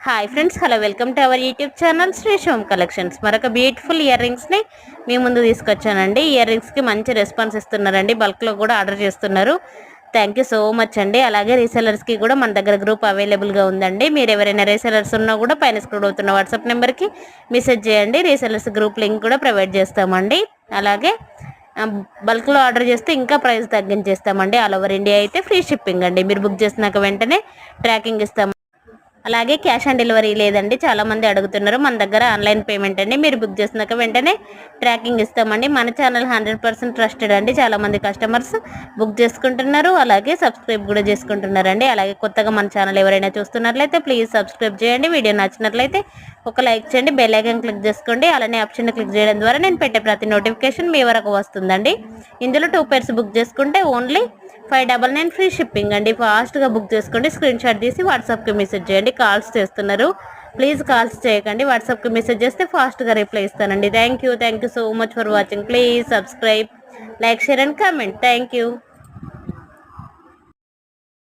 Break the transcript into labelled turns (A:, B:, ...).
A: Hi friends, hello, welcome to our YouTube channel Shri Shom collections. మరొక beautiful ear రింగ్స్ని మీ ముందు తీసుకొచ్చానండి. ఇయర్ రింగ్స్కి మంచి రెస్పాన్స్ ఇస్తున్నారండి, బల్క్లో కూడా ఆర్డర్ చేస్తున్నారు. థ్యాంక్ యూ సో మచ్ అండి. అలాగే రీసెలర్స్కి కూడా మన దగ్గర గ్రూప్ అవైలబుల్గా ఉందండి. మీరు ఎవరైనా రీసెలర్స్ ఉన్నా కూడా పైన స్క్రోల్ అవుతున్న వాట్సాప్ నెంబర్కి మెసేజ్ చేయండి. రీసెలర్స్ గ్రూప్ లింక్ కూడా ప్రొవైడ్ చేస్తామండి. అలాగే బల్క్లో ఆర్డర్ చేస్తే ఇంకా ప్రైస్ తగ్గించేస్తామండి. ఆల్ ఓవర్ ఇండియా అయితే ఫ్రీ షిప్పింగ్ అండి. మీరు బుక్ చేసినాక వెంటనే ట్రాకింగ్ ఇస్తాం. అలాగే క్యాష్ ఆన్ డెలివరీ లేదండి, చాలామంది అడుగుతున్నారు. మన దగ్గర ఆన్లైన్ పేమెంట్ అండి. మీరు బుక్ చేసినాక వెంటనే ట్రాకింగ్ ఇస్తామండి. మన ఛానల్ 100% ట్రస్టెడ్ అండి. చాలామంది కస్టమర్స్ బుక్ చేసుకుంటున్నారు, అలాగే సబ్స్క్రైబ్ కూడా చేసుకుంటున్నారండి. అలాగే కొత్తగా మన ఛానల్ ఎవరైనా చూస్తున్నట్లయితే ప్లీజ్ సబ్స్క్రైబ్ చేయండి. వీడియో నచ్చినట్లయితే ఒక లైక్ చేయండి, బెల్ ఐకాన్ క్లిక్ చేసుకోండి. అలానే ఆప్షన్ క్లిక్ చేయడం ద్వారా నేను పెట్టే ప్రతి నోటిఫికేషన్ మీ వరకు వస్తుందండి. ఇందులో 2 pairs బుక్ చేసుకుంటే ఓన్లీ 599 ఫ్రీ షిప్పింగ్ అండి. ఫాస్ట్గా బుక్ చేసుకోండి. స్క్రీన్ షాట్ తీసి వాట్సాప్కి మెసేజ్ చేయండి. కాల్స్ చేస్తున్నారు, ప్లీజ్ కాల్స్ చేయకండి. వాట్సాప్కి మెసేజ్ చేస్తే ఫాస్ట్గా రిప్లై ఇస్తానండి. Thank you so much for watching. Please subscribe, like, share and comment. Thank you.